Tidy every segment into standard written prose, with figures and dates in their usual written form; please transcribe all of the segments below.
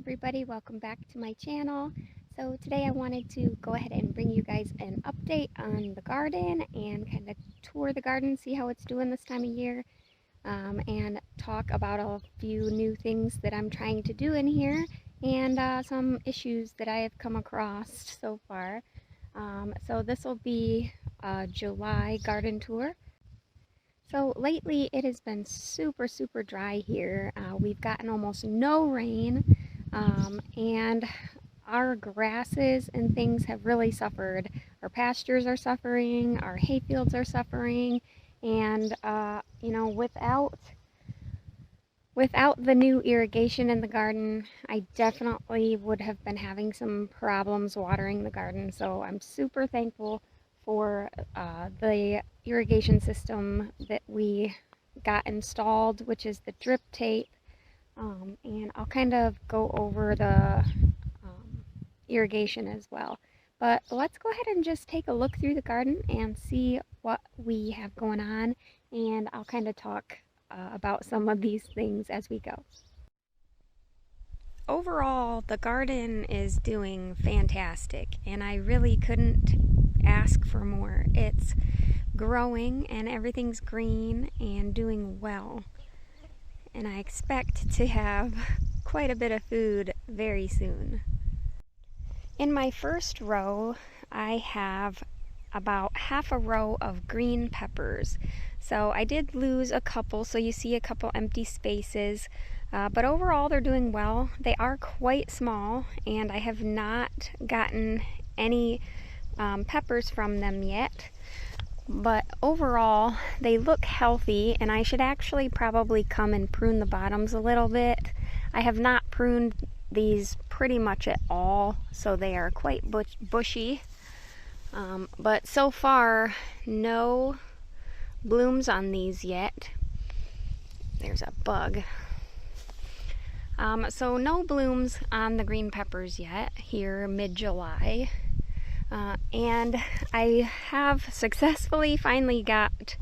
everybody, welcome back to my channel. So today I wanted to go ahead and bring you guys an update on the garden and kind of tour the garden, see how it's doing this time of year, and talk about a few new things that I'm trying to do in here and some issues that I have come across so far. So this will be a July garden tour. So lately it has been super dry here. We've gotten almost no rain, and our grasses and things have really suffered. Our pastures are suffering, our hayfields are suffering, and without the new irrigation in the garden, I definitely would have been having some problems watering the garden. So I'm super thankful for the irrigation system that we got installed, which is the drip tape. And I'll kind of go over the irrigation as well. But let's go ahead and just take a look through the garden and see what we have going on, and I'll kind of talk about some of these things as we go. Overall, the garden is doing fantastic, and I really couldn't ask for more. It's growing and everything's green and doing well, and I expect to have quite a bit of food very soon. In my first row, I have about half a row of green peppers. So I did lose a couple, so you see a couple empty spaces, but overall they're doing well. They are quite small, and I have not gotten any peppers from them yet, but overall they look healthy, and I should actually probably come and prune the bottoms a little bit. I have not pruned these pretty much at all, so they are quite bushy, but so far no blooms on these yet. There's a bug. So no blooms on the green peppers yet here mid-July, and I have successfully finally got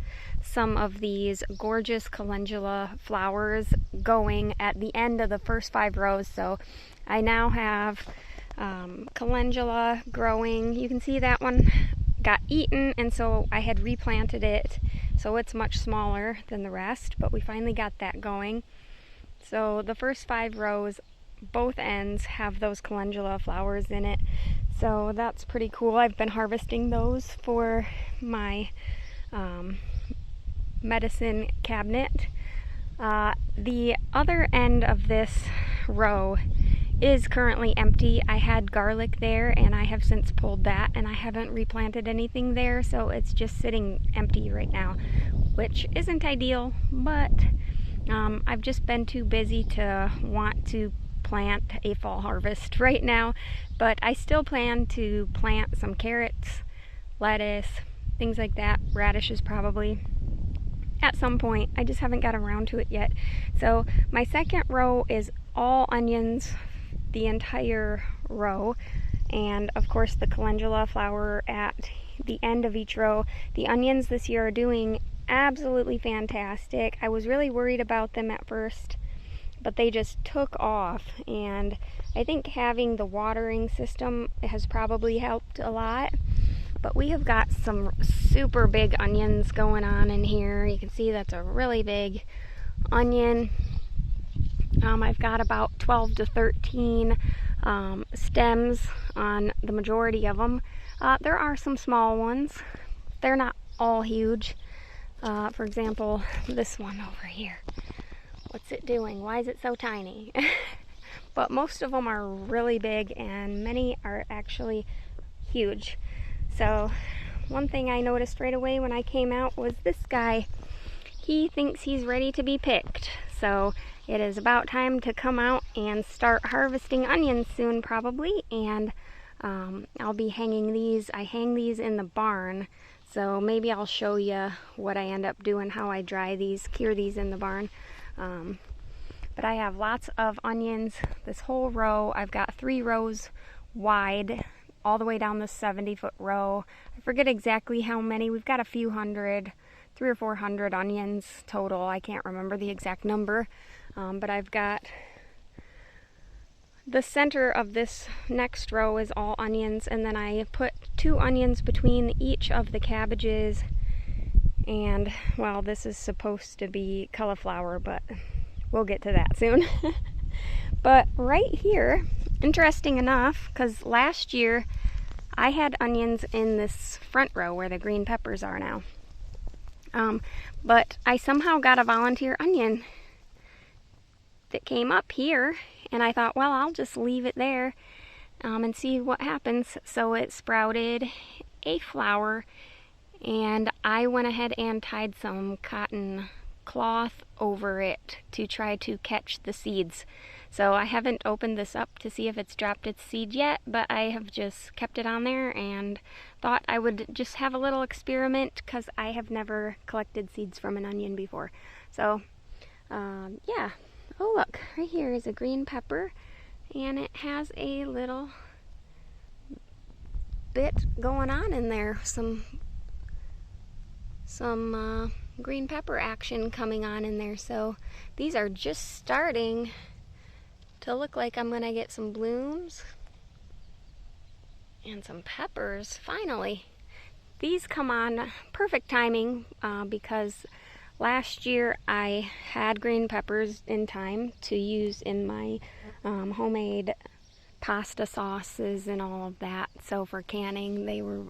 some of these gorgeous calendula flowers going at the end of the first 5 rows. So I now have calendula growing. You can see that one got eaten, and so I had replanted it, so it's much smaller than the rest, but we finally got that going. So the first 5 rows, both ends have those calendula flowers in it, so that's pretty cool. I've been harvesting those for my medicine cabinet. The other end of this row is currently empty. I had garlic there, and I have since pulled that, and I haven't replanted anything there, so it's just sitting empty right now, which isn't ideal, but I've just been too busy to want to plant a fall harvest right now. But I still plan to plant some carrots, lettuce, things like that, radishes probably at some point. I just haven't got around to it yet. So my second row is all onions, the entire row, and of course the calendula flower at the end of each row. The onions this year are doing absolutely fantastic. I was really worried about them at first, but they just took off, and I think having the watering system has probably helped a lot. But we have got some super big onions going on in here. You can see that's a really big onion. I've got about 12 to 13 stems on the majority of them. There are some small ones. They're not all huge. For example, this one over here. What's it doing? Why is it so tiny? But most of them are really big, and many are actually huge. So one thing I noticed right away when I came out was this guy. He thinks he's ready to be picked. So it is about time to come out and start harvesting onions soon, probably. And I'll be hanging these. I hang these in the barn. So maybe I'll show you what I end up doing, how I dry these, cure these in the barn. But I have lots of onions. This whole row, I've got 3 rows wide, all the way down the 70-foot row. I forget exactly how many. We've got a few hundred, 300 or 400 onions total. I can't remember the exact number, but I've got the center of this next row is all onions, and then I put 2 onions between each of the cabbages, and well, this is supposed to be cauliflower, but we'll get to that soon. But right here, interesting enough, because last year I had onions in this front row where the green peppers are now. But I somehow got a volunteer onion that came up here, and I thought, well, I'll just leave it there and see what happens. So it sprouted a flower, and I went ahead and tied some cotton cloth over it to try to catch the seeds. So I haven't opened this up to see if it's dropped its seed yet, but I have just kept it on there and thought I would just have a little experiment, because I have never collected seeds from an onion before. So yeah. Oh, look, right here is a green pepper, and it has a little bit going on in there, some green pepper action coming on in there. So these are just starting to look like I'm gonna get some blooms and some peppers finally. These come on perfect timing because last year I had green peppers in time to use in my homemade pasta sauces and all of that. So for canning, they were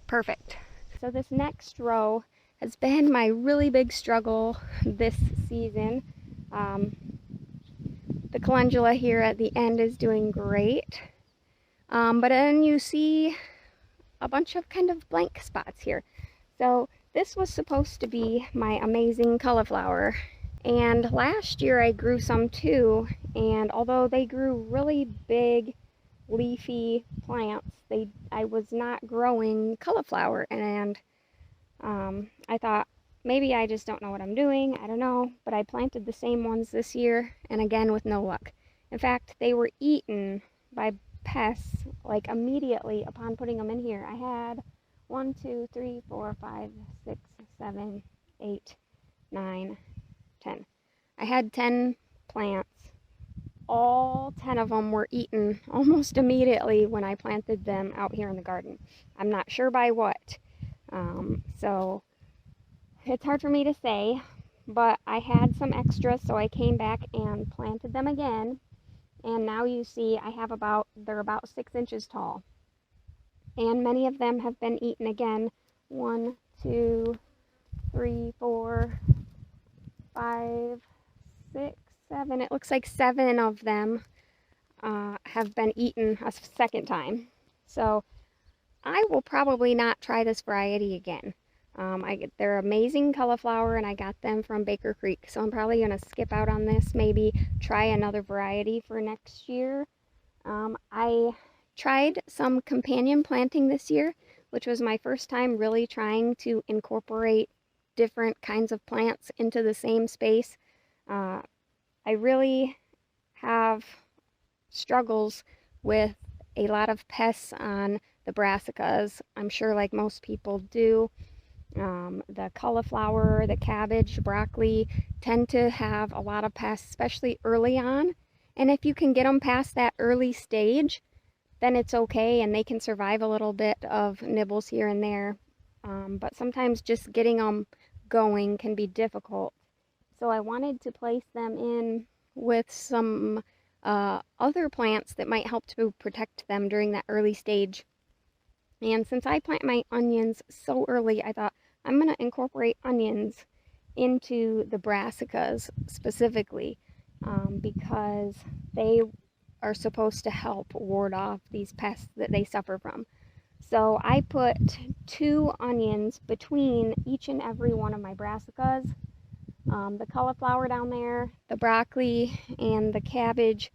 perfect. So this next row has been my really big struggle this season. The calendula here at the end is doing great. But then you see a bunch of kind of blank spots here. So this was supposed to be my amazing cauliflower, and last year I grew some too, and although they grew really big leafy plants, I was not growing cauliflower, and I thought maybe I just don't know what I'm doing, I don't know, but I planted the same ones this year, and again with no luck. In fact, they were eaten by pests like immediately upon putting them in here. I had 1, 2, 3, 4, 5, 6, 7, 8, 9, 10. I had 10 plants. All 10 of them were eaten almost immediately when I planted them out here in the garden. I'm not sure by what. So it's hard for me to say, but I had some extras, so I came back and planted them again. And now you see they're about 6 inches tall. And many of them have been eaten again. 1, 2, 3, 4, 5, 6, 7. It looks like 7 of them have been eaten a second time. So I will probably not try this variety again. They're amazing cauliflower, and I got them from Baker Creek. So I'm probably going to skip out on this, maybe try another variety for next year. I tried some companion planting this year, which was my first time really trying to incorporate different kinds of plants into the same space. I really have struggles with a lot of pests on the brassicas. I'm sure like most people do. The cauliflower, the cabbage, broccoli tend to have a lot of pests, especially early on. And if you can get them past that early stage, then it's okay, and they can survive a little bit of nibbles here and there. But sometimes just getting them going can be difficult. So I wanted to place them in with some other plants that might help to protect them during that early stage. And since I plant my onions so early, I thought I'm going to incorporate onions into the brassicas specifically because they are supposed to help ward off these pests that they suffer from. So I put 2 onions between each and every one of my brassicas. The cauliflower down there, the broccoli, and the cabbage,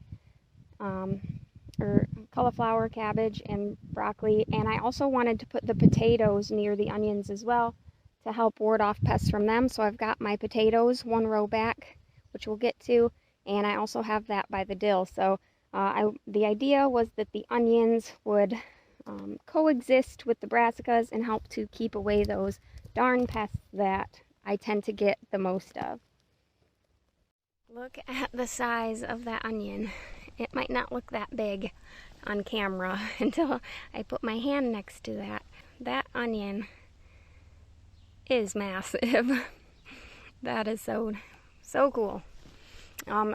or cauliflower, cabbage, and broccoli. And I also wanted to put the potatoes near the onions as well to help ward off pests from them. So I've got my potatoes 1 row back, which we'll get to, and I also have that by the dill. So the idea was that the onions would coexist with the brassicas and help to keep away those darn pests that I tend to get the most of. Look at the size of that onion. It might not look that big on camera until I put my hand next to that. That onion is massive. That is so cool.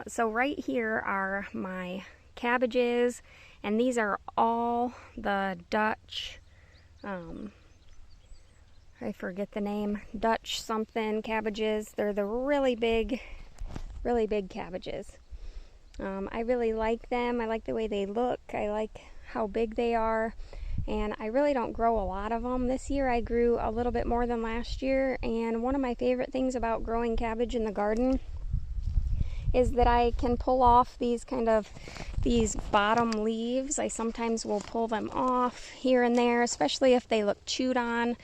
So right here are my cabbages, and these are all the Dutch, I forget the name, Dutch something cabbages. They're the really big cabbages. I really like them. I like the way they look. I like how big they are. And I really don't grow a lot of them. This year I grew a little bit more than last year. And one of my favorite things about growing cabbage in the garden is that I can pull off these bottom leaves. I sometimes will pull them off here and there, especially if they look chewed on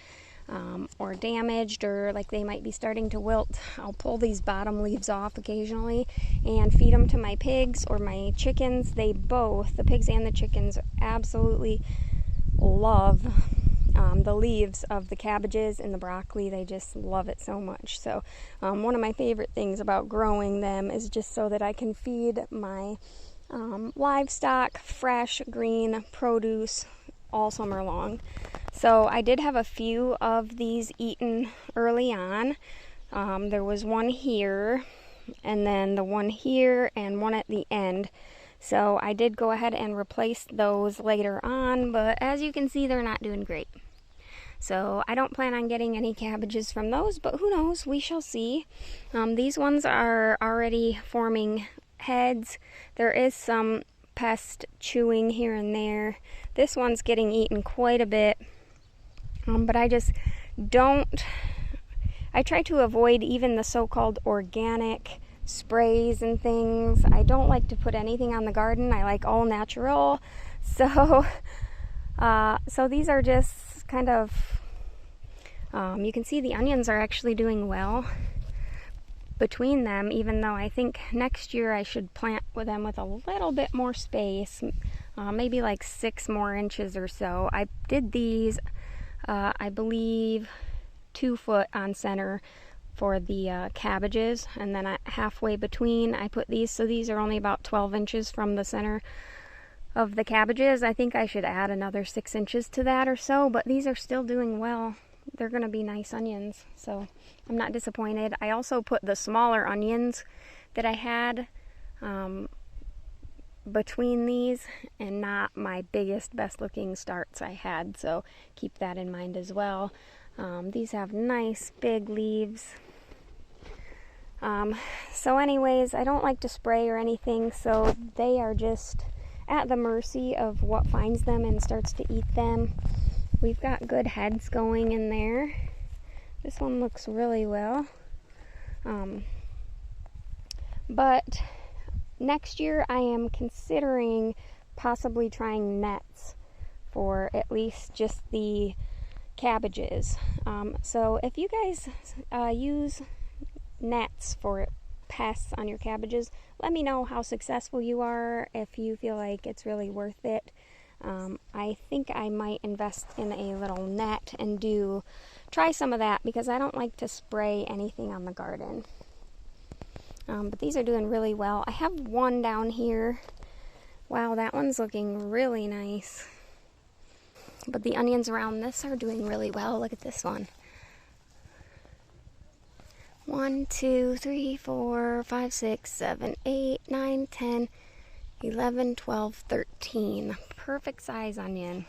or damaged, or like they might be starting to wilt. I'll pull these bottom leaves off occasionally and feed them to my pigs or my chickens. They both, the pigs and the chickens, absolutely love the leaves of the cabbages and the broccoli. They just love it so much. So one of my favorite things about growing them is just so that I can feed my livestock fresh green produce all summer long. So I did have a few of these eaten early on. There was one here, and then the one here, and one at the end. So I did go ahead and replace those later on, but as you can see, they're not doing great. So I don't plan on getting any cabbages from those, but who knows, we shall see. These ones are already forming heads. There is some pest chewing here and there. This one's getting eaten quite a bit, but I just don't, I try to avoid even the so-called organic sprays and things. I don't like to put anything on the garden. I like all natural. So these are just kind of, you can see the onions are actually doing well between them, even though I think next year I should plant with them with a little bit more space, maybe like 6 more inches or so. I did these, I believe, 2 foot on center for the cabbages, and then halfway between I put these, so these are only about 12 inches from the center of the cabbages. I think I should add another 6 inches to that or so, but these are still doing well. They're gonna be nice onions, so I'm not disappointed. I also put the smaller onions that I had between these, and not my biggest, best looking starts I had, so keep that in mind as well. These have nice big leaves. So anyways, I don't like to spray or anything, so they are just at the mercy of what finds them and starts to eat them. We've got good heads going in there. This one looks really well. But next year I am considering possibly trying nets for at least just the cabbages. So if you guys use nets for pests on your cabbages, let me know how successful you are, if you feel like it's really worth it. I think I might invest in a little net and try some of that, because I don't like to spray anything on the garden. But these are doing really well. I have one down here. Wow, that one's looking really nice. But the onions around this are doing really well. Look at this one. 1, 2, 3, 4, 5, 6, 7, 8, 9, 10, 11, 12, 13. Perfect size onion.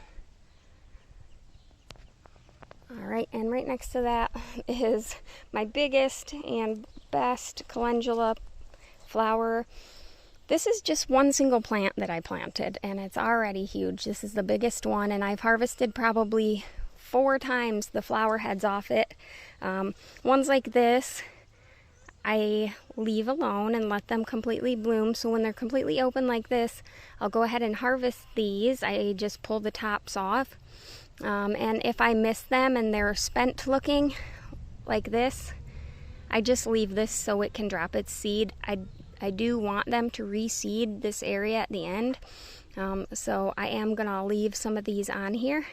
Alright, and right next to that is my biggest and best calendula flower. This is just one single plant that I planted, and it's already huge. This is the biggest one, and I've harvested probably 4 times the flower heads off it. Ones like this I leave alone and let them completely bloom. So when they're completely open like this, I'll go ahead and harvest these. I just pull the tops off. And if I miss them and they're spent looking like this, I just leave this so it can drop its seed. I do want them to reseed this area at the end. So I am gonna leave some of these on here.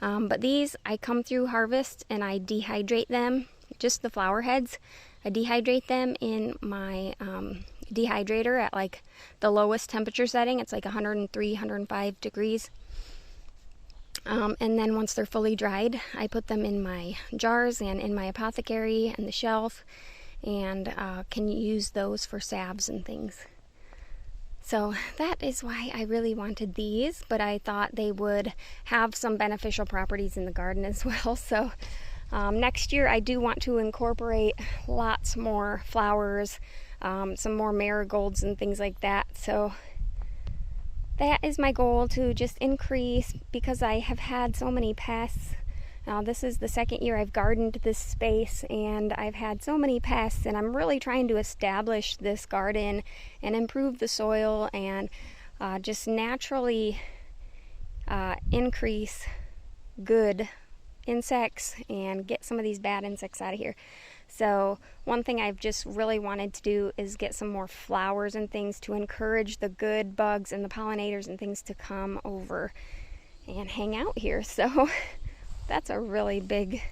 But these, I come through harvest and I dehydrate them, just the flower heads. I dehydrate them in my dehydrator at like the lowest temperature setting. It's like 103, 105 degrees. And then once they're fully dried, I put them in my jars and in my apothecary and the shelf, and can use those for salves and things. So that is why I really wanted these, but I thought they would have some beneficial properties in the garden as well. So next year I do want to incorporate lots more flowers, some more marigolds and things like that. So that is my goal, to just increase, because I have had so many pests. This is the second year I've gardened this space, and I've had so many pests, and I'm really trying to establish this garden and improve the soil and just naturally increase good insects and get some of these bad insects out of here. So one thing I've just really wanted to do is get some more flowers and things to encourage the good bugs and the pollinators and things to come over and hang out here. So that's a really big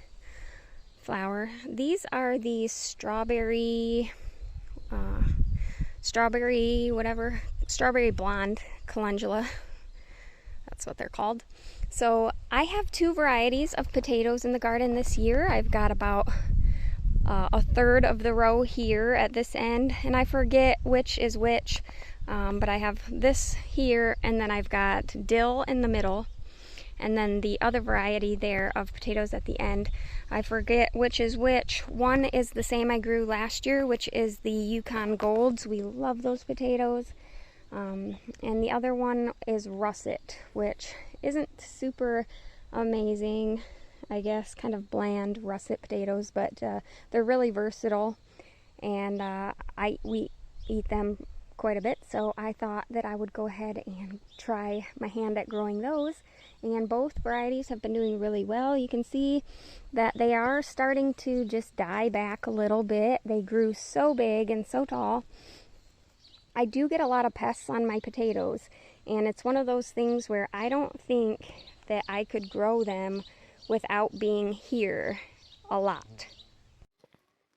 flower. These are the strawberry blonde calendula. That's what they're called. So I have 2 varieties of potatoes in the garden this year. I've got about a third of the row here at this end, and I forget which is which, but I have this here, and then I've got dill in the middle, and then the other variety there of potatoes at the end. I forget which is which. One is the same I grew last year, which is the Yukon Golds. We love those potatoes. And the other one is russet, which isn't super amazing. I guess kind of bland russet potatoes, but they're really versatile, and we eat them quite a bit, so I thought that I would go ahead and try my hand at growing those. And both varieties have been doing really well. You can see that they are starting to just die back a little bit. They grew so big and so tall. I do get a lot of pests on my potatoes, and it's one of those things where I don't think that I could grow them without being here a lot.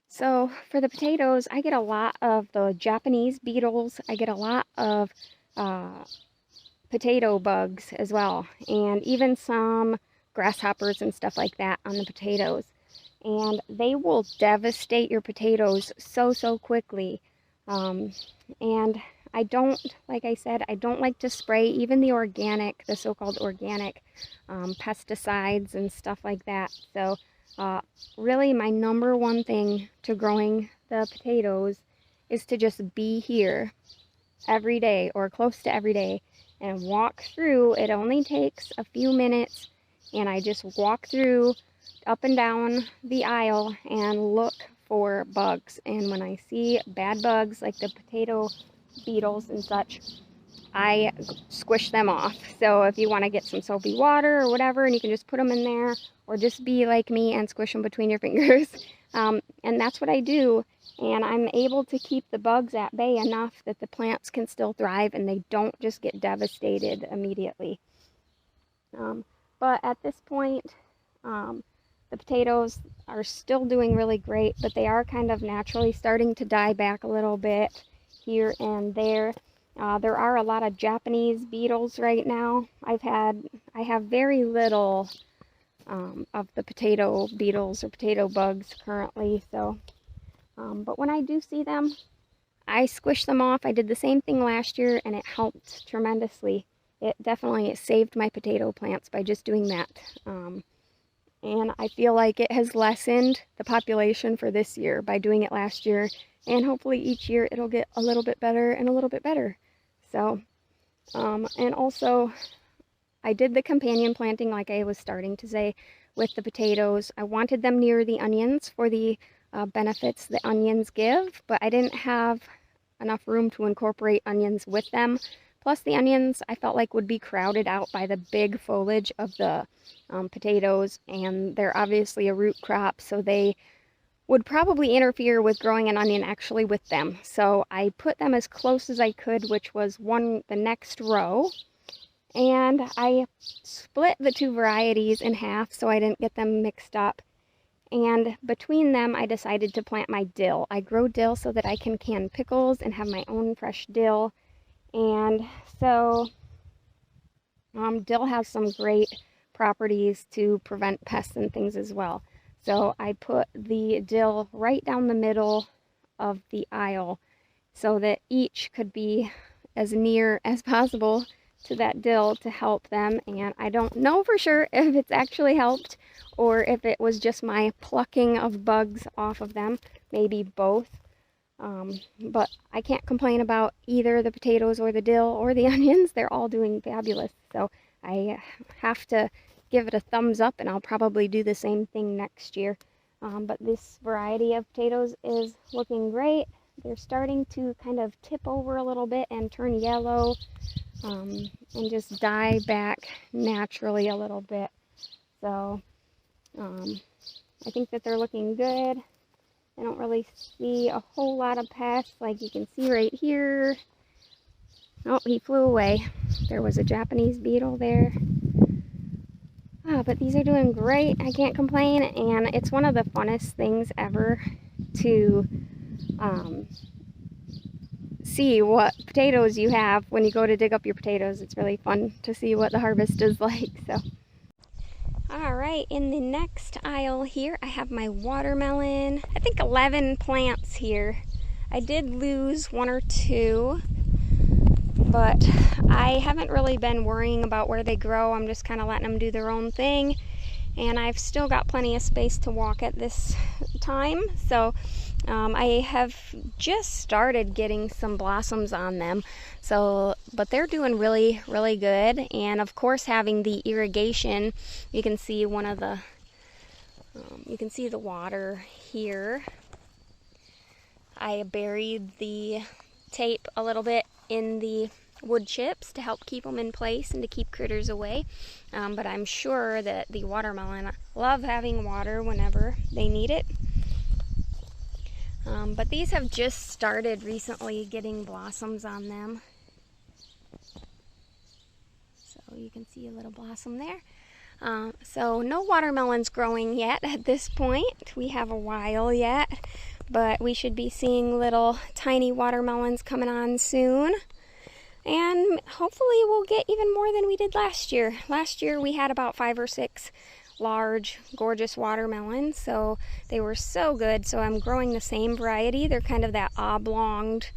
So for the potatoes, I get a lot of the Japanese beetles. I get a lot of potato bugs as well, and even some grasshoppers and stuff like that on the potatoes. And they will devastate your potatoes so quickly. And I don't, like I said, I don't like to spray even the organic, the so-called organic pesticides and stuff like that. So really my number one thing to growing the potatoes is to just be here every day or close to every day and walk through. It only takes a few minutes, and I just walk through up and down the aisle and look for bugs. And when I see bad bugs like the potato beetles and such, I squish them off. So if you want to get some soapy water or whatever, and you can just put them in there, or just be like me and squish them between your fingers. And that's what I do, and I'm able to keep the bugs at bay enough that the plants can still thrive and they don't just get devastated immediately. But at this point, the potatoes are still doing really great, but they are kind of naturally starting to die back a little bit here and there. There are a lot of Japanese beetles right now. I have very little of the potato beetles or potato bugs currently. So, but when I do see them, I squish them off. I did the same thing last year, and it helped tremendously. It definitely saved my potato plants by just doing that. And I feel like it has lessened the population for this year by doing it last year. And hopefully each year it'll get a little bit better and a little bit better. So, and also I did the companion planting like I was starting to say with the potatoes. I wanted them near the onions for the benefits the onions give, but I didn't have enough room to incorporate onions with them. Plus the onions I felt like would be crowded out by the big foliage of the potatoes, and they're obviously a root crop, so they would probably interfere with growing an onion actually with them. So I put them as close as I could, which was the next row, and I split the 2 varieties in half so I didn't get them mixed up. And between them, I decided to plant my dill. I grow dill so that I can can pickles and have my own fresh dill. And so dill has some great properties to prevent pests and things as well. So I put the dill right down the middle of the aisle so that each could be as near as possible to that dill to help them. And I don't know for sure if it's actually helped or if it was just my plucking of bugs off of them, maybe both. But I can't complain about either the potatoes or the dill or the onions. They're all doing fabulous. So I have to give it a thumbs up, and I'll probably do the same thing next year. But this variety of potatoes is looking great. They're starting to kind of tip over a little bit and turn yellow and just die back naturally a little bit. So I think that they're looking good. I don't really see a whole lot of pests like you can see right here. Oh, he flew away. There was a Japanese beetle there. But these are doing great. I can't complain, and it's one of the funnest things ever to see what potatoes you have when you go to dig up your potatoes. It's really fun to see what the harvest is like. So, all right, in the next aisle here, I have my watermelon. I think 11 plants here. I did lose 1 or 2. But I haven't really been worrying about where they grow. I'm just kind of letting them do their own thing. And I've still got plenty of space to walk at this time. So I have just started getting some blossoms on them. So, but they're doing really, really good. And of course, having the irrigation, you can see one of the, you can see the water here. I buried the tape a little bit in the wood chips to help keep them in place and to keep critters away. But I'm sure that the watermelon love having water whenever they need it. But these have just started recently getting blossoms on them. So you can see a little blossom there. So no watermelons growing yet at this point. We have a while yet. But we should be seeing little tiny watermelons coming on soon. And hopefully we'll get even more than we did last year. Last year we had about 5 or 6 large, gorgeous watermelons. So they were so good. So I'm growing the same variety. They're kind of that oblonged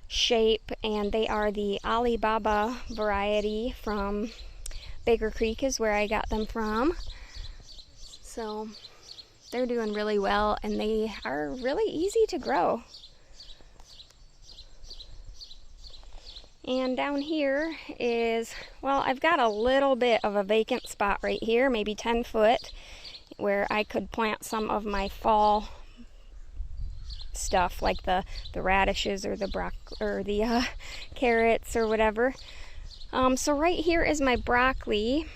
shape. And they are the Alibaba variety from Baker Creek is where I got them from. So they're doing really well, and they are really easy to grow. And down here is, well, I've got a little bit of a vacant spot right here, maybe 10 foot, where I could plant some of my fall stuff, like the radishes or the carrots or whatever. So right here is my broccoli.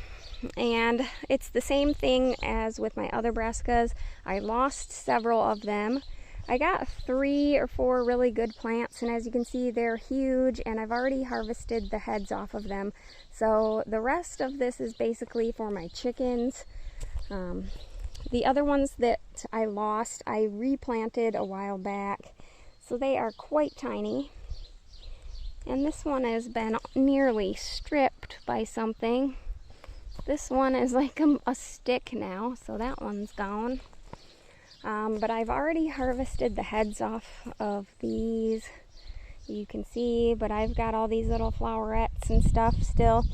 And it's the same thing as with my other brassicas. I lost several of them. I got 3 or 4 really good plants, and as you can see, they're huge, and I've already harvested the heads off of them. So the rest of this is basically for my chickens. The other ones that I lost, I replanted a while back, so they are quite tiny. And this one has been nearly stripped by something. This one is like a stick now, so that one's gone. But I've already harvested the heads off of these. You can see, but I've got all these little flowerets and stuff still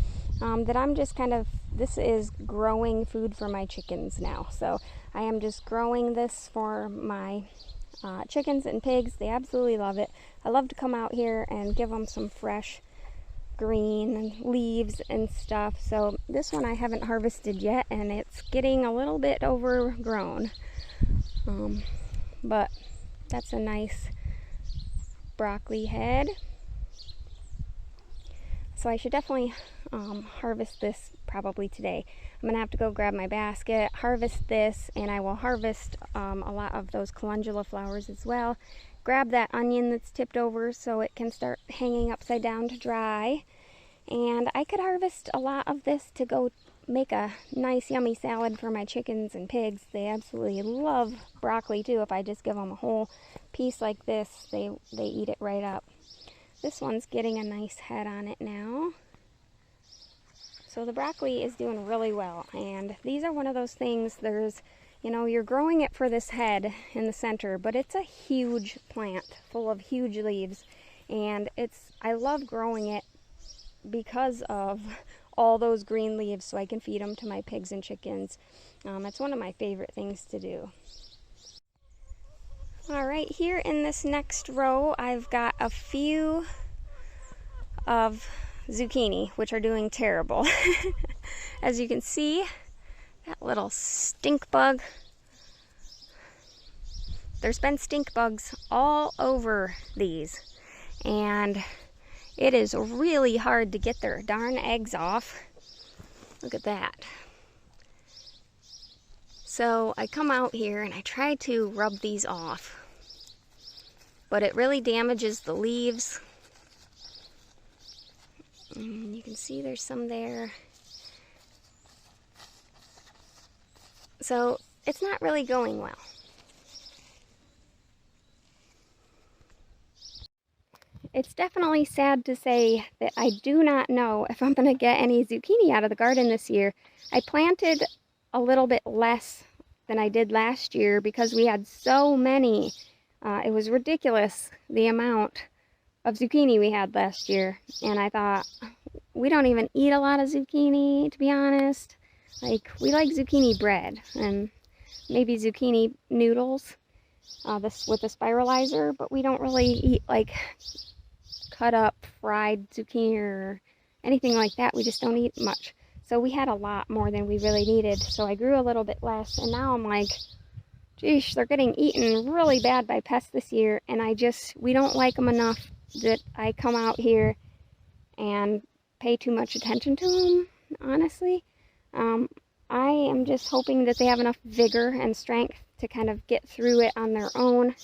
that I'm just kind of, this is growing food for my chickens now. So I am just growing this for my chickens and pigs. They absolutely love it. I love to come out here and give them some fresh green leaves and stuff. So this one I haven't harvested yet, and it's getting a little bit overgrown. But that's a nice broccoli head. So I should definitely harvest this probably today. I'm gonna have to go grab my basket, harvest this, and I will harvest a lot of those calendula flowers as well. Grab that onion that's tipped over so it can start hanging upside down to dry. And I could harvest a lot of this to go make a nice yummy salad for my chickens and pigs. They absolutely love broccoli too. If I just give them a whole piece like this, they eat it right up. This one's getting a nice head on it now. So the broccoli is doing really well, and these are one of those things, there's, you know, you're growing it for this head in the center, but it's a huge plant full of huge leaves, and I love growing it because of all those green leaves, so I can feed them to my pigs and chickens. It's one of my favorite things to do. All right, here in this next row, I've got a few of zucchini, which are doing terrible. As you can see, that little stink bug. There's been stink bugs all over these, and it is really hard to get their darn eggs off. Look at that. So I come out here and I try to rub these off, but it really damages the leaves. And you can see there's some there. So it's not really going well. It's definitely sad to say that I do not know if I'm going to get any zucchini out of the garden this year. I planted a little bit less than I did last year because we had so many. It was ridiculous the amount of zucchini we had last year, and I thought, we don't even eat a lot of zucchini, to be honest. Like, we like zucchini bread and maybe zucchini noodles this with a spiralizer, but we don't really eat like cut up fried zucchini or anything like that. We just don't eat much. So we had a lot more than we really needed, so I grew a little bit less, and now I'm like, geesh, they're getting eaten really bad by pests this year, and we don't like them enough that I come out here and pay too much attention to them, honestly. I am just hoping that they have enough vigor and strength to kind of get through it on their own.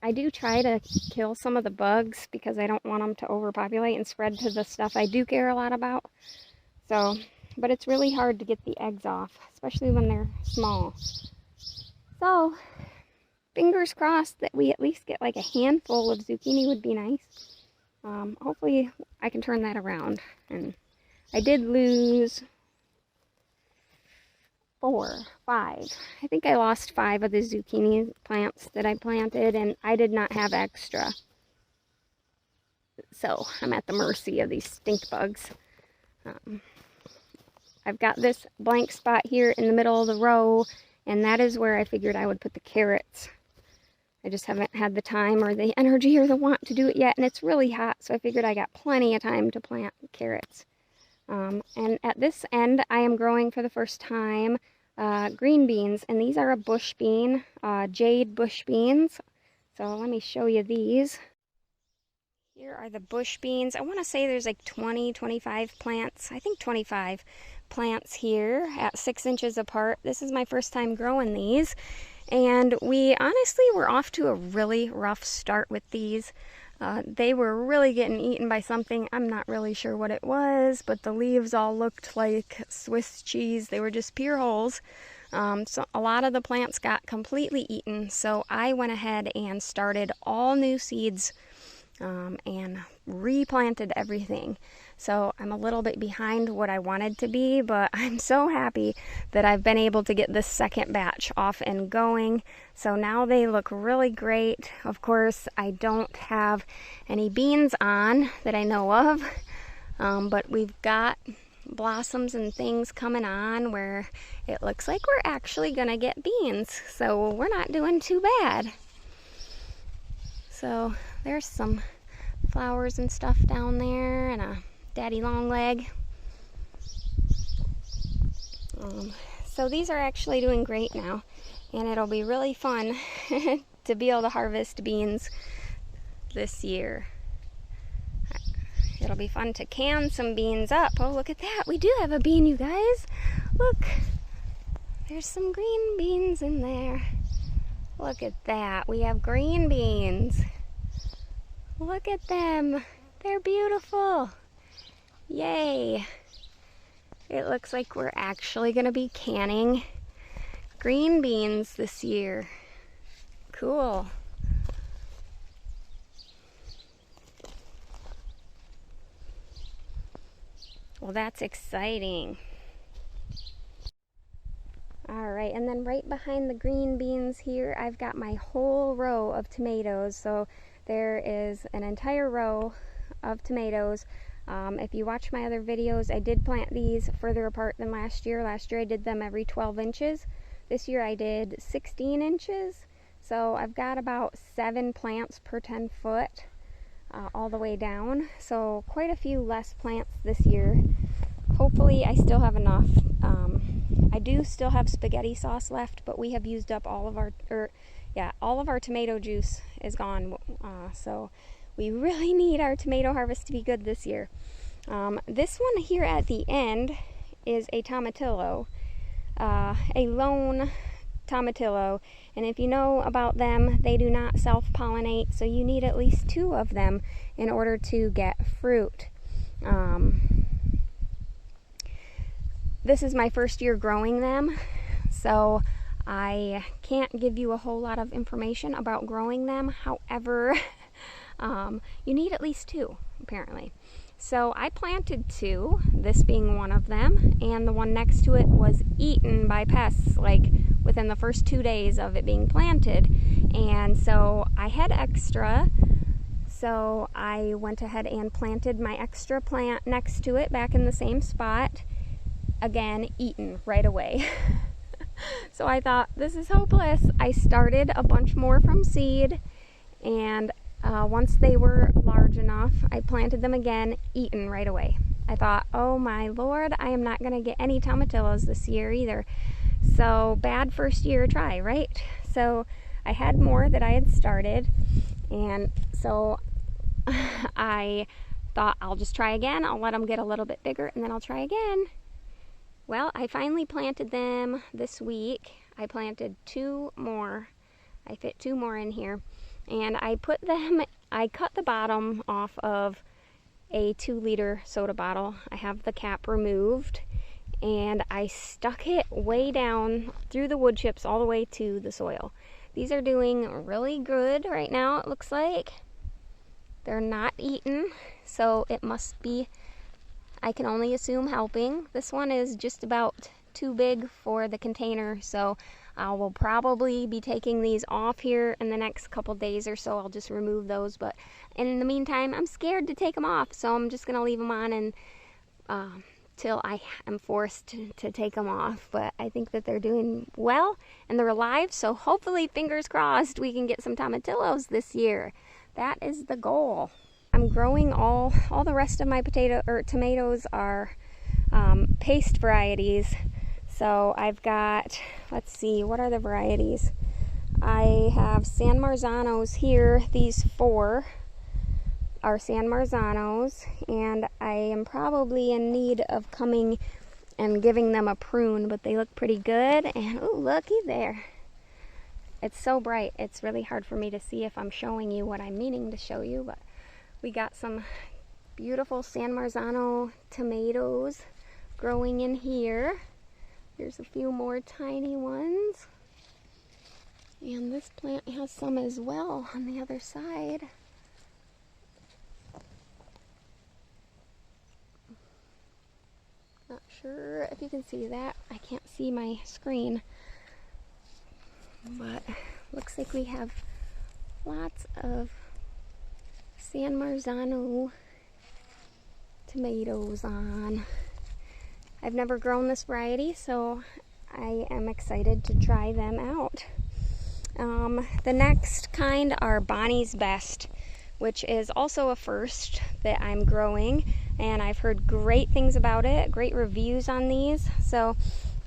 I do try to kill some of the bugs because I don't want them to overpopulate and spread to the stuff I do care a lot about. So, but it's really hard to get the eggs off, especially when they're small. So, fingers crossed that we at least get like a handful of zucchini would be nice. Hopefully I can turn that around. And I did lose 5. I think I lost 5 of the zucchini plants that I planted, and I did not have extra. So I'm at the mercy of these stink bugs. I've got this blank spot here in the middle of the row, and that is where I figured I would put the carrots. I just haven't had the time or the energy or the want to do it yet, and it's really hot, so I figured I got plenty of time to plant carrots. And at this end, I am growing for the first time green beans, and these are a bush bean, jade bush beans. So let me show you these. Here are the bush beans. I want to say there's like 25 plants. I think 25 plants here at 6 inches apart. This is my first time growing these, and we honestly were off to a really rough start with these. They were really getting eaten by something. I'm not really sure what it was, but the leaves all looked like Swiss cheese. They were just pure holes. So a lot of the plants got completely eaten. So I went ahead and started all new seeds and replanted everything. So I'm a little bit behind what I wanted to be, but I'm so happy that I've been able to get this second batch off and going. So now they look really great. Of course, I don't have any beans on that I know of, but we've got blossoms and things coming on where it looks like we're actually gonna get beans. So we're not doing too bad. So there's some flowers and stuff down there, and a daddy long leg. So these are actually doing great now, and it'll be really fun to be able to harvest beans this year. It'll be fun to can some beans up. Oh, look at that. We do have a bean, you guys. Look, there's some green beans in there. Look at that. We have green beans. Look at them. They're beautiful. Yay. it looks like we're actually going to be canning green beans this year. Cool. Well, that's exciting. Alright, and then right behind the green beans here, I've got my whole row of tomatoes. So there is an entire row of tomatoes. If you watch my other videos, I did plant these further apart than last year. Last year I did them every 12 inches. This year I did 16 inches. So I've got about 7 plants per 10 foot all the way down. So quite a few less plants this year. Hopefully I still have enough. I do still have spaghetti sauce left, but we have used up all of our, all of our tomato juice is gone. So we really need our tomato harvest to be good this year. This one here at the end is a tomatillo, a lone tomatillo. And if you know about them, they do not self-pollinate, so you need at least 2 of them in order to get fruit. This is my first year growing them, so I can't give you a whole lot of information about growing them. However, you need at least 2, apparently. So I planted 2, this being one of them, and the one next to it was eaten by pests, like within the first 2 days of it being planted. And so I had extra, so I went ahead and planted my extra plant next to it back in the same spot. Again, eaten right away. So I thought, this is hopeless. I started a bunch more from seed, and once they were large enough, I planted them again, eaten right away. I thought, oh my lord, I am not going to get any tomatillos this year either. So bad first year try, right? So I had more that I had started, and so I thought, I'll just try again. I'll let them get a little bit bigger, and then I'll try again. Well, I finally planted them this week. I planted 2 more. I fit 2 more in here. And I put them, I cut the bottom off of a 2-liter soda bottle. I have the cap removed, and I stuck it way down through the wood chips all the way to the soil. These are doing really good right now, it looks like. They're not eaten, so it must be, I can only assume, helping. This one is just about too big for the container, so I will probably be taking these off here in the next couple days or so. I'll just remove those, but in the meantime, I'm scared to take them off, so I'm just going to leave them on and till I am forced to take them off. But I think that they're doing well, and they're alive, so hopefully, fingers crossed, we can get some tomatillos this year. That is the goal. I'm growing all the rest of my tomatoes are paste varieties. So I've got, let's see, what are the varieties? I have San Marzanos here. These 4 are San Marzanos, and I am probably in need of coming and giving them a prune, but they look pretty good. And ooh, looky there. It's so bright, it's really hard for me to see if I'm showing you what I'm meaning to show you, but we got some beautiful San Marzano tomatoes growing in here. There's a few more tiny ones. And this plant has some as well on the other side. Not sure if you can see that. I can't see my screen. But looks like we have lots of San Marzano tomatoes on. I've never grown this variety, so I am excited to try them out. The next kind are Bonnie's Best, which is also a first that I'm growing, and I've heard great things about it, great reviews on these, so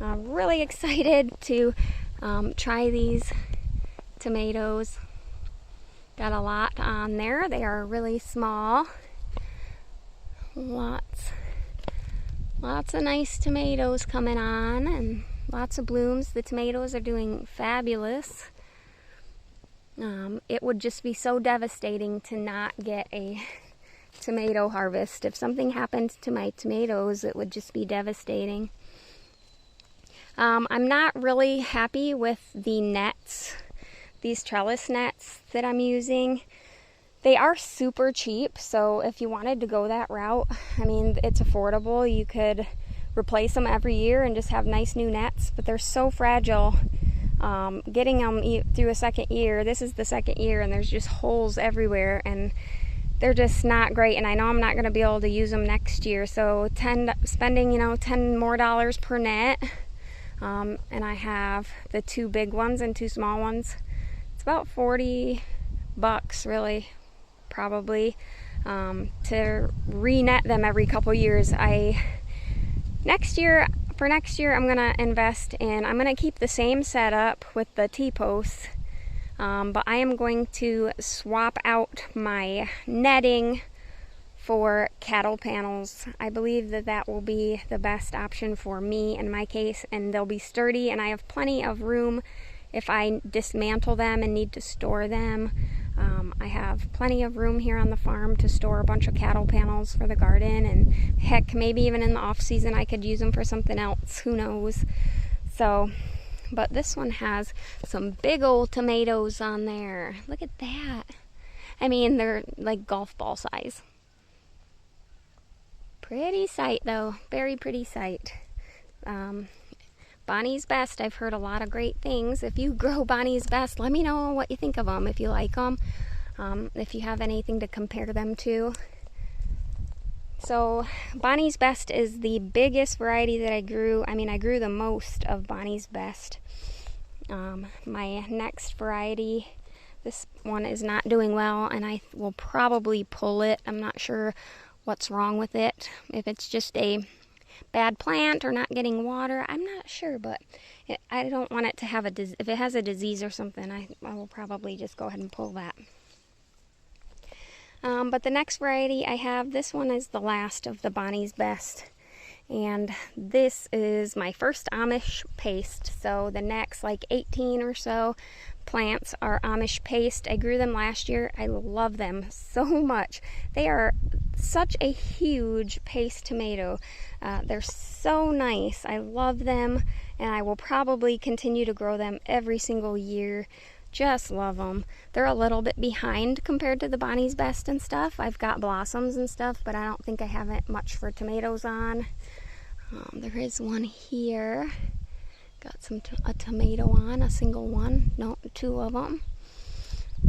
I'm really excited to try these tomatoes. Got a lot on there. They are really small. Lots of nice tomatoes coming on, and lots of blooms. The tomatoes are doing fabulous. It would just be so devastating to not get a tomato harvest. If something happened to my tomatoes, it would just be devastating. I'm not really happy with the nets, these trellis nets that I'm using. They are super cheap, so if you wanted to go that route, I mean, it's affordable. You could replace them every year and just have nice new nets, but they're so fragile. Getting them through a second year, this is the second year, and there's just holes everywhere, and they're just not great, and I know I'm not going to be able to use them next year, so spending, you know, $10 more per net. And I have the 2 big ones and 2 small ones. It's about $40 really, probably, to re-net them every couple years. For next year I'm gonna invest in, I'm gonna keep the same setup with the T-posts, but I am going to swap out my netting for cattle panels. I believe that that will be the best option for me in my case, and they'll be sturdy, and I have plenty of room if I dismantle them and need to store them. I have plenty of room here on the farm to store a bunch of cattle panels for the garden, and heck, maybe even in the off season I could use them for something else, who knows. So, but this one has some big old tomatoes on there. Look at that. I mean, they're like golf ball size. Pretty sight though, very pretty sight. Bonnie's Best, I've heard a lot of great things. If you grow Bonnie's Best, let me know what you think of them, if you like them, if you have anything to compare them to. So Bonnie's Best is the biggest variety that I grew. I mean, I grew the most of Bonnie's Best. My next variety, this one is not doing well, and I will probably pull it. I'm not sure what's wrong with it, if it's just a bad plant or not getting water, I'm not sure, but I don't want it to have if it has a disease or something, I will probably just go ahead and pull that. But the next variety I have, this one is the last of the Bonnie's Best, and this is my first Amish paste. So the next like 18 or so plants are Amish paste. I grew them last year. I love them so much. They are such a huge paste tomato. They're so nice. I love them, and I will probably continue to grow them every single year. Just love them. They're a little bit behind compared to the Bonnie's Best and stuff. I've got blossoms and stuff, but I don't think I have it much for tomatoes on. There is one here. Got a tomato on, a single one. No, 2 of them.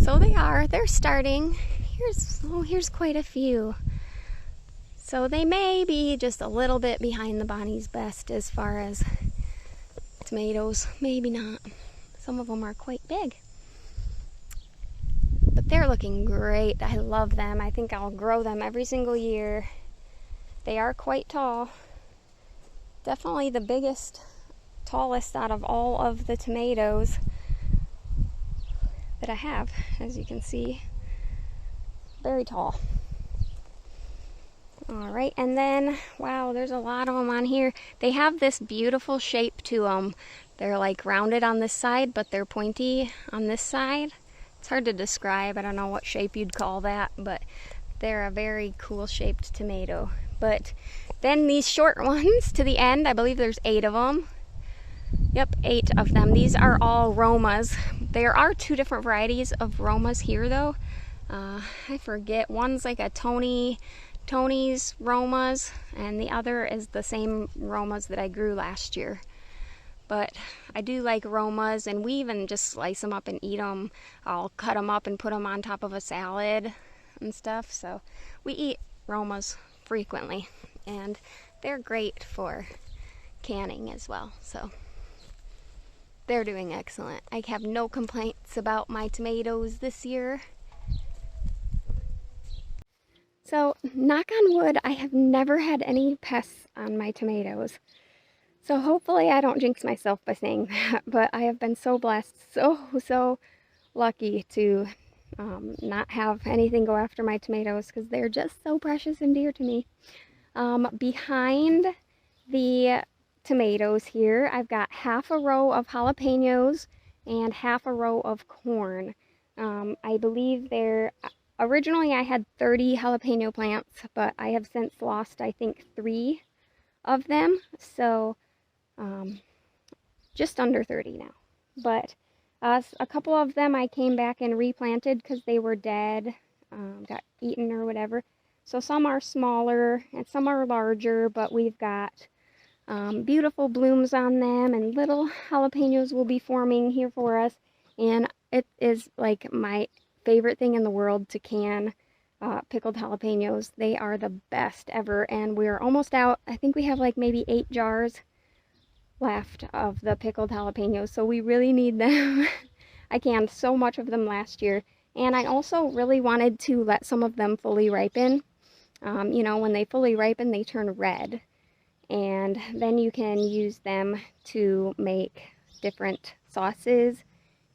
So they're starting. Here's quite a few. So they may be just a little bit behind the Bonnie's Best as far as tomatoes. Maybe not. Some of them are quite big. But they're looking great. I love them. I think I'll grow them every single year. They are quite tall. Definitely the biggest, tallest out of all of the tomatoes that I have, as you can see. Very tall. Alright, and then, wow, there's a lot of them on here. They have this beautiful shape to them. They're like rounded on this side, but they're pointy on this side. It's hard to describe. I don't know what shape you'd call that, but they're a very cool shaped tomato. But then these short ones to the end, I believe there's 8 of them. Yep, 8 of them. These are all Romas. There are 2 different varieties of Romas here though. I forget. One's like a Tony's Romas, and the other is the same Romas that I grew last year. But I do like Romas, and we even just slice them up and eat them. I'll cut them up and put them on top of a salad and stuff. So we eat Romas frequently, and they're great for canning as well. So they're doing excellent. I have no complaints about my tomatoes this year. So, knock on wood, I have never had any pests on my tomatoes. So hopefully I don't jinx myself by saying that, but I have been so blessed, so lucky to not have anything go after my tomatoes, because they're just so precious and dear to me. Behind the tomatoes here, I've got half a row of jalapenos and half a row of corn. I believe they're Originally I had 30 jalapeno plants, but I have since lost, I think, 3 of them. So just under 30 now. But a couple of them I came back and replanted because they were dead, got eaten or whatever. So some are smaller and some are larger, but we've got beautiful blooms on them, and little jalapenos will be forming here for us. And it is like my favorite thing in the world to can pickled jalapenos. They are the best ever, and we're almost out. I think we have like maybe 8 jars left of the pickled jalapenos, so we really need them. I canned so much of them last year, and I also really wanted to let some of them fully ripen. You know, when they fully ripen, they turn red, and then you can use them to make different sauces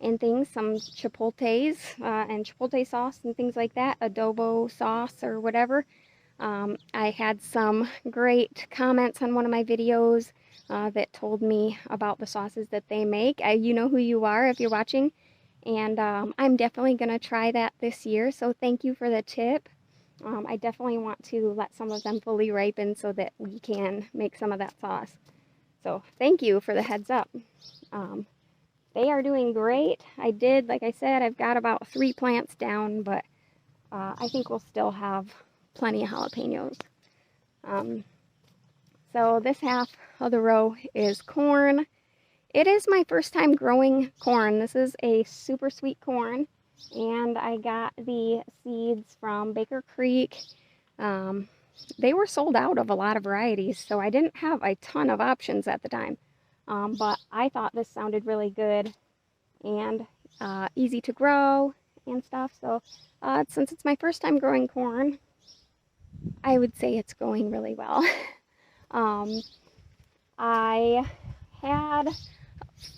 and things, some chipotles and chipotle sauce and things like that, adobo sauce or whatever. I had some great comments on one of my videos that told me about the sauces that they make. You know who you are if you're watching, and I'm definitely going to try that this year, so thank you for the tip. I definitely want to let some of them fully ripen so that we can make some of that sauce. So thank you for the heads up. They are doing great. Like I said, I've got about 3 plants down, but I think we'll still have plenty of jalapenos. So this half of the row is corn. It is my first time growing corn. This is a super sweet corn, and I got the seeds from Baker Creek. They were sold out of a lot of varieties, so I didn't have a ton of options at the time. But I thought this sounded really good and easy to grow and stuff. So since it's my first time growing corn, I would say it's going really well. I had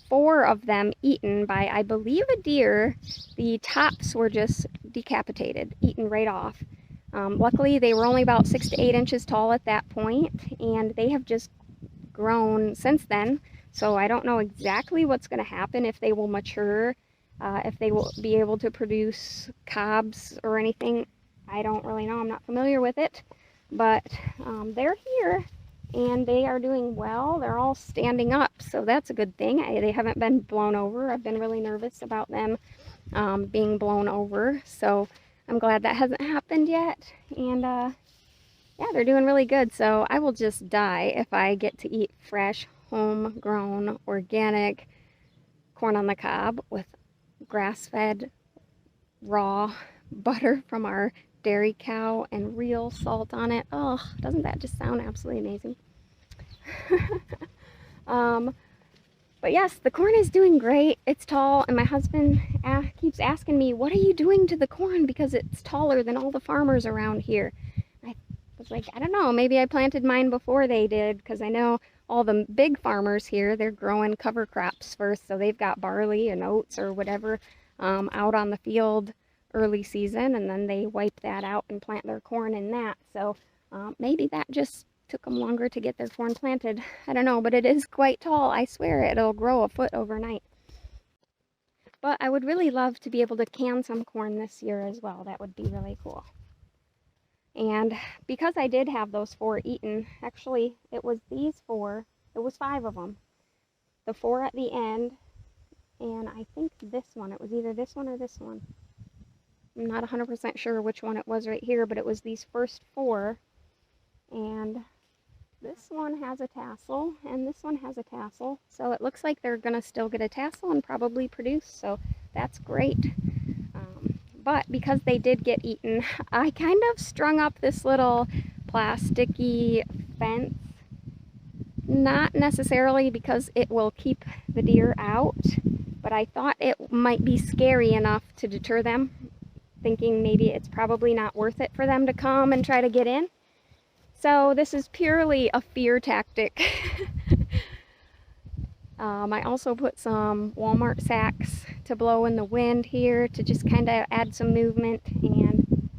4 of them eaten by, I believe, a deer. The tops were just decapitated, eaten right off. Luckily, they were only about 6 to 8 inches tall at that point, and they have just grown since then. So I don't know exactly what's going to happen, if they will mature, if they will be able to produce cobs or anything. I don't really know. I'm not familiar with it. But they're here, and they are doing well. They're all standing up, so that's a good thing. They haven't been blown over. I've been really nervous about them being blown over, so I'm glad that hasn't happened yet. And yeah, they're doing really good. So I will just die if I get to eat fresh, homegrown, organic corn on the cob with grass-fed raw butter from our dairy cow and real salt on it. Oh, doesn't that just sound absolutely amazing? But yes, the corn is doing great. It's tall, and my husband keeps asking me, what are you doing to the corn, because it's taller than all the farmers around here. I was like, I don't know, maybe I planted mine before they did, because I know all the big farmers here, they're growing cover crops first, so they've got barley and oats or whatever out on the field early season, and then they wipe that out and plant their corn in that. So maybe that just took them longer to get their corn planted. I don't know, but it is quite tall. I swear it'll grow a foot overnight. But I would really love to be able to can some corn this year as well. That would be really cool. And because I did have those 4 eaten, actually it was these 4, it was 5 of them. The 4 at the end, and I think this one, it was either this one or this one. I'm not 100% sure which one it was right here, but it was these first 4. And this one has a tassel, and this one has a tassel. So it looks like they're going to still get a tassel and probably produce, so that's great. But because they did get eaten, I kind of strung up this little plasticky fence. Not necessarily because it will keep the deer out, but I thought it might be scary enough to deter them, thinking maybe it's probably not worth it for them to come and try to get in. So this is purely a fear tactic. I also put some Walmart sacks to blow in the wind here to just kind of add some movement, and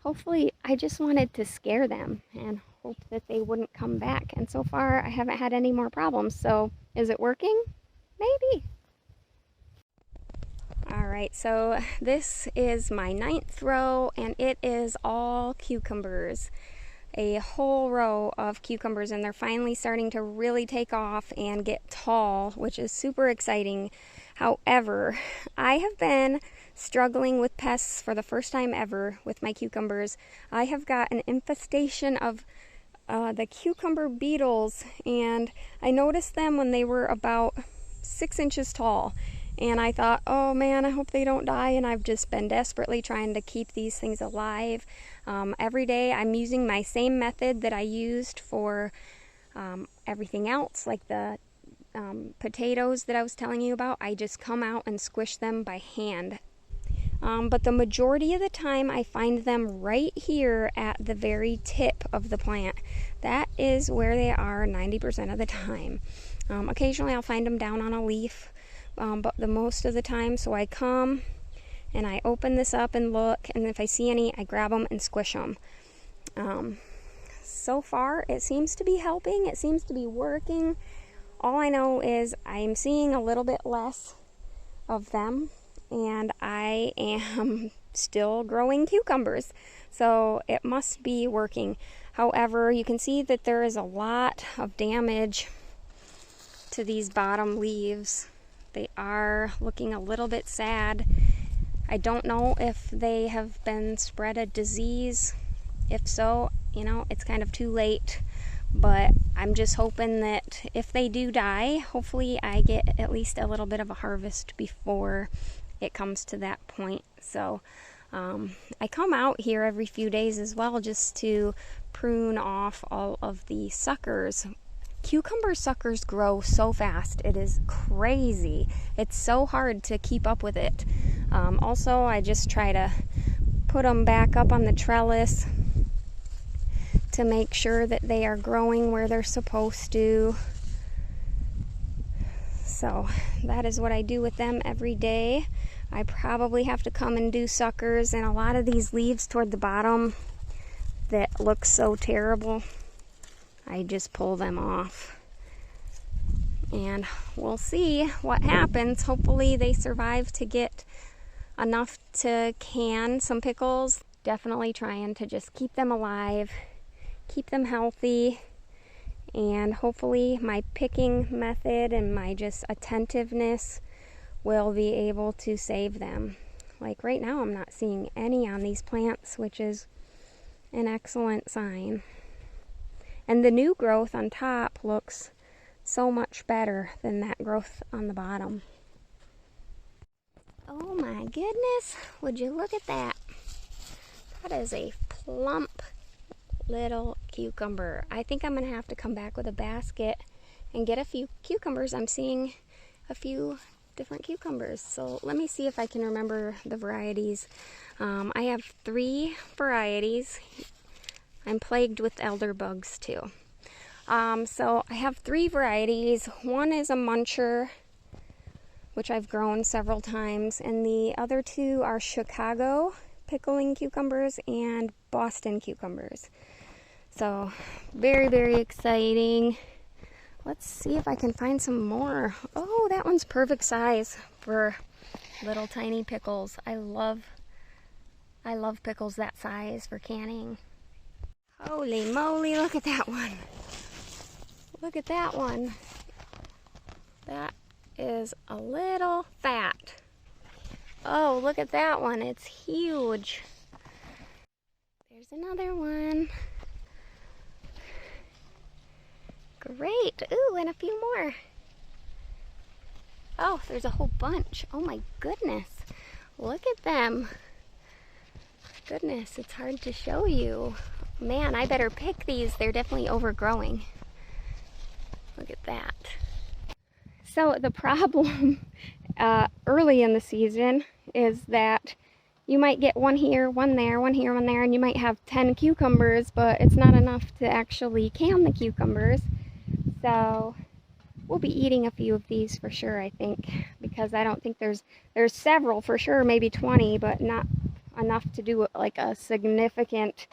hopefully I just wanted to scare them and hope that they wouldn't come back. And so far I haven't had any more problems. So is it working? Maybe. Alright, so this is my 9th row, and it is all cucumbers. A whole row of cucumbers, and they're finally starting to really take off and get tall, which is super exciting. However, I have been struggling with pests for the first time ever with my cucumbers. I have got an infestation of the cucumber beetles, and I noticed them when they were about 6 inches tall. And I thought, oh man, I hope they don't die, and I've just been desperately trying to keep these things alive. Every day I'm using my same method that I used for everything else, like the potatoes that I was telling you about. I just come out and squish them by hand. But the majority of the time I find them right here at the very tip of the plant. That is where they are 90% of the time. Occasionally I'll find them down on a leaf. But the most of the time, so I come and I open this up and look, and if I see any, I grab them and squish them. So far, it seems to be helping. It seems to be working. All I know is I'm seeing a little bit less of them, and I am still growing cucumbers. So it must be working. However, you can see that there is a lot of damage to these bottom leaves. They are looking a little bit sad. I don't know if they have been spread a disease. If so, you know, it's kind of too late. But I'm just hoping that if they do die, hopefully I get at least a little bit of a harvest before it comes to that point. So I come out here every few days as well, just to prune off all of the suckers. Cucumber suckers grow so fast. It is crazy. It's so hard to keep up with it. Also, I just try to put them back up on the trellis to make sure that they are growing where they're supposed to. So that is what I do with them every day. I probably have to come and do suckers, and a lot of these leaves toward the bottom that look so terrible, I just pull them off, and we'll see what happens. Hopefully they survive to get enough to can some pickles. Definitely trying to just keep them alive, keep them healthy, and hopefully my picking method and my just attentiveness will be able to save them. Like right now I'm not seeing any on these plants, which is an excellent sign. And the new growth on top looks so much better than that growth on the bottom. Oh my goodness, would you look at that? That is a plump little cucumber. I think I'm going to have to come back with a basket and get a few cucumbers. I'm seeing a few different cucumbers. So let me see if I can remember the varieties. I have 3 varieties. I'm plagued with elder bugs too. So I have 3 varieties. One is a muncher, which I've grown several times, and the other 2 are Chicago pickling cucumbers and Boston cucumbers. So very, very exciting. Let's see if I can find some more. Oh, that one's perfect size for little tiny pickles. I love pickles that size for canning. Holy moly, look at that one. Look at that one. That is a little fat. Oh, look at that one. It's huge. There's another one. Great. Ooh, and a few more. Oh, there's a whole bunch. Oh my goodness. Look at them. Goodness, it's hard to show you. Man, I better pick these. They're definitely overgrowing. Look at that. So the problem early in the season is that you might get one here, one there, one here, one there, and you might have 10 cucumbers, but it's not enough to actually can the cucumbers. So we'll be eating a few of these for sure, I think, because I don't think there's several for sure, maybe 20, but not enough to do like a significant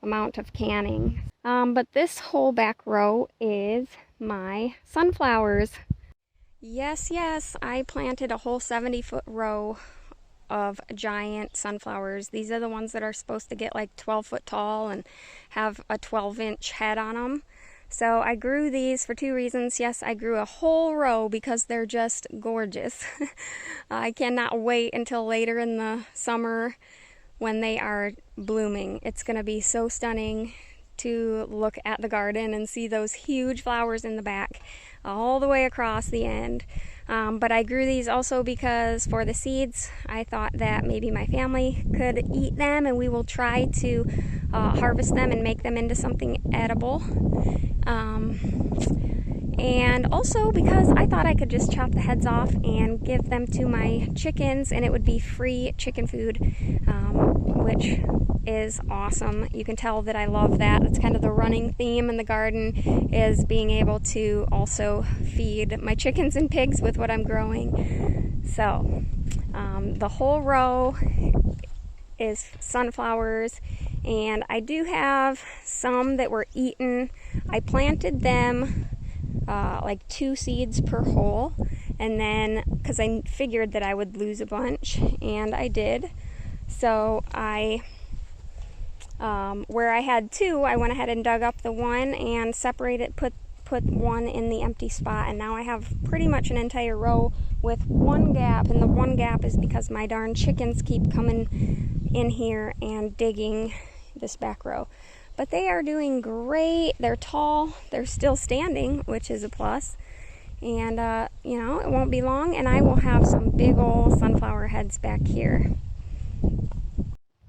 amount of canning. But this whole back row is my sunflowers. Yes, I planted a whole 70-foot row of giant sunflowers. These are the ones that are supposed to get like 12 foot tall and have a 12-inch head on them. So I grew these for two reasons. Yes, I grew a whole row because they're just gorgeous. I cannot wait until later in the summer when they are blooming. It's going to be so stunning to look at the garden and see those huge flowers in the back all the way across the end. But I grew these also because for the seeds, I thought that maybe my family could eat them, and we will try to harvest them and make them into something edible. And also because I thought I could just chop the heads off and give them to my chickens, and it would be free chicken food, which is awesome. You can tell that I love that. That's kind of the running theme in the garden, is being able to also feed my chickens and pigs with what I'm growing. So the whole row is sunflowers, and I do have some that were eaten. I planted them like 2 seeds per hole, and then because I figured that I would lose a bunch, and I did. So I where I had 2, I went ahead and dug up the one and separated, put one in the empty spot, and now I have pretty much an entire row with one gap, and the one gap is because my darn chickens keep coming in here and digging this back row. But they are doing great. They're tall. They're still standing, which is a plus. And, you know, it won't be long, and I will have some big old sunflower heads back here.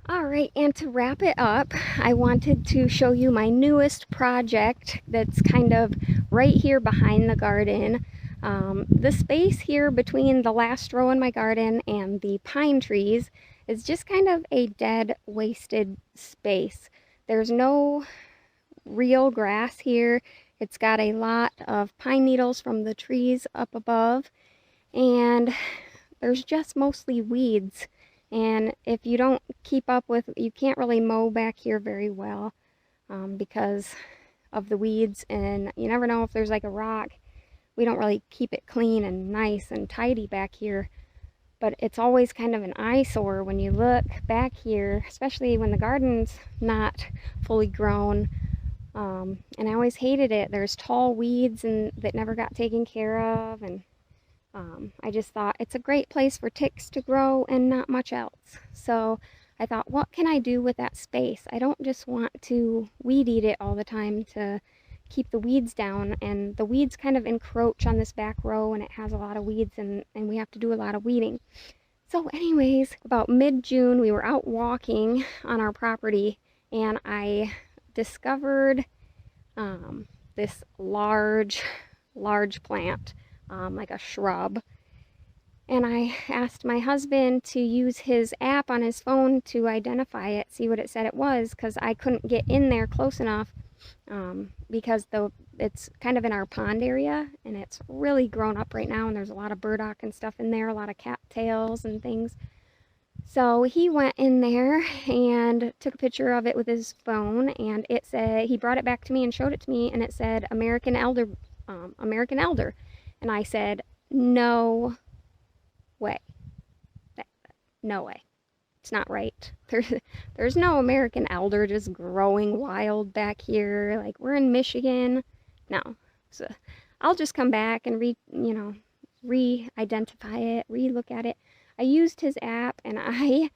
All right, and to wrap it up, I wanted to show you my newest project that's kind of right here behind the garden. The space here between the last row in my garden and the pine trees is just kind of a dead, wasted space. There's no real grass here. It's got a lot of pine needles from the trees up above, and there's just mostly weeds. And if you don't keep up with, you can't really mow back here very well because of the weeds, and you never know if there's like a rock. We don't really keep it clean and nice and tidy back here, but it's always kind of an eyesore when you look back here, especially when the garden's not fully grown. And I always hated it. There's tall weeds and that never got taken care of, and I just thought it's a great place for ticks to grow and not much else. So I thought, what can I do with that space? I don't just want to weed eat it all the time to keep the weeds down, and the weeds kind of encroach on this back row, and it has a lot of weeds, and we have to do a lot of weeding. So anyways, about mid-June, we were out walking on our property, and I discovered this large plant, like a shrub. And I asked my husband to use his app on his phone to identify it, see what it said it was, because I couldn't get in there close enough, because it's kind of in our pond area, and it's really grown up right now, and there's a lot of burdock and stuff in there, a lot of cattails and things. So he went in there and took a picture of it with his phone, and it said, he brought it back to me and showed it to me, and it said American elder. And I said, no way. No way. It's not right. There's no American elder just growing wild back here. Like, we're in Michigan. No. So I'll just come back and re-identify it, re-look at it. I used his app, and I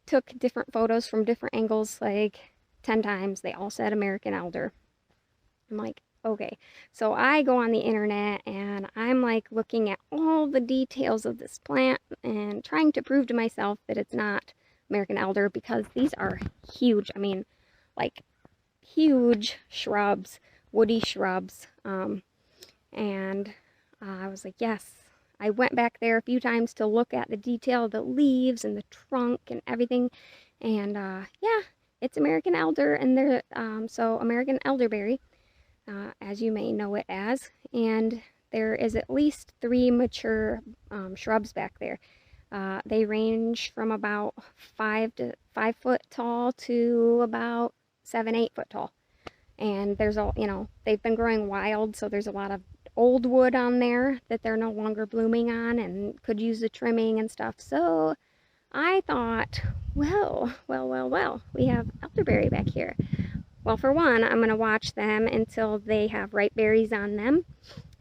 took different photos from different angles like 10 times. They all said American elder. I'm like, okay. So I go on the internet, and I'm like looking at all the details of this plant and trying to prove to myself that it's not American elder, because these are huge. I mean, like huge shrubs, woody shrubs. And I was like, yes. I went back there a few times to look at the detail of the leaves and the trunk and everything. And yeah, it's American elder, and they're so American elderberry, as you may know it as. And there is at least 3 mature shrubs back there. They range from about 5 foot tall to about 7, 8 foot tall. And there's all, they've been growing wild, so there's a lot of old wood on there that they're no longer blooming on and could use the trimming and stuff. So I thought, well, we have elderberry back here. Well, for one, I'm going to watch them until they have ripe berries on them.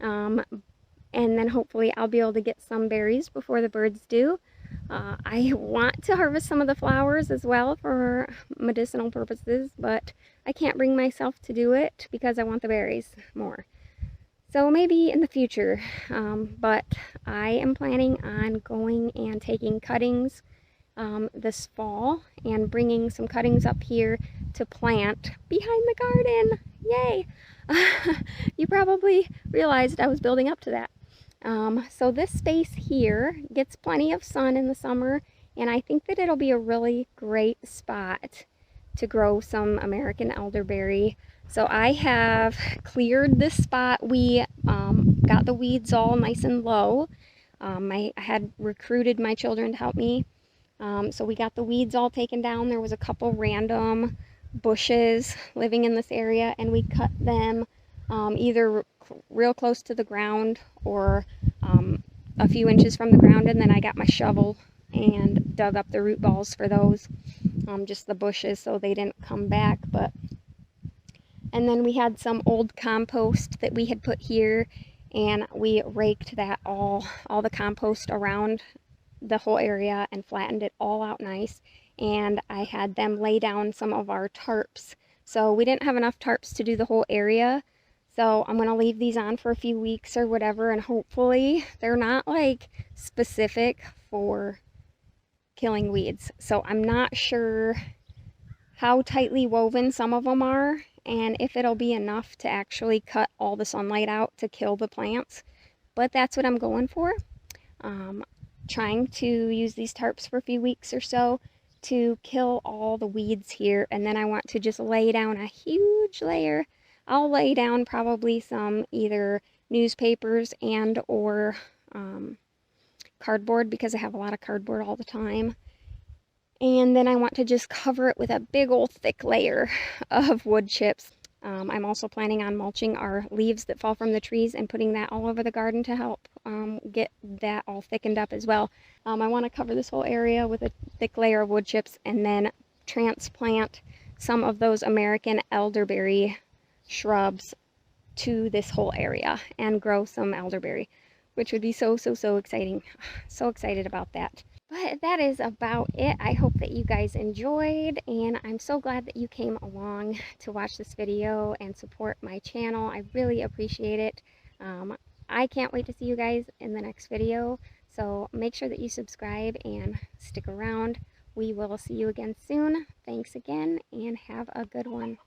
And then hopefully I'll be able to get some berries before the birds do. I want to harvest some of the flowers as well for medicinal purposes, but I can't bring myself to do it because I want the berries more. So maybe in the future, but I am planning on going and taking cuttings this fall and bringing some cuttings up here to plant behind the garden. Yay! You probably realized I was building up to that. So this space here gets plenty of sun in the summer, and I think that it'll be a really great spot to grow some American elderberry. So I have cleared this spot. We got the weeds all nice and low. I had recruited my children to help me. So we got the weeds all taken down. There was a couple random bushes living in this area, and we cut them either real close to the ground or a few inches from the ground, and then I got my shovel and dug up the root balls for those, just the bushes, so they didn't come back. And then we had some old compost that we had put here, and we raked that all the compost around the whole area and flattened it all out nice. And I had them lay down some of our tarps. So we didn't have enough tarps to do the whole area. So I'm going to leave these on for a few weeks or whatever, and hopefully they're not like specific for killing weeds. So I'm not sure how tightly woven some of them are and if it'll be enough to actually cut all the sunlight out to kill the plants. But that's what I'm going for. Trying to use these tarps for a few weeks or so to kill all the weeds here, and then I want to just lay down a huge layer. I'll lay down probably some either newspapers and or cardboard, because I have a lot of cardboard all the time. And then I want to just cover it with a big old thick layer of wood chips. I'm also planning on mulching our leaves that fall from the trees and putting that all over the garden to help get that all thickened up as well. I want to cover this whole area with a thick layer of wood chips and then transplant some of those American elderberry shrubs to this whole area and grow some elderberry, which would be so exciting. So excited about that. But that is about it. I hope that you guys enjoyed, and I'm so glad that you came along to watch this video and support my channel. I really appreciate it. I can't wait to see you guys in the next video, so make sure that you subscribe and stick around. We will see you again soon. Thanks again, and have a good one.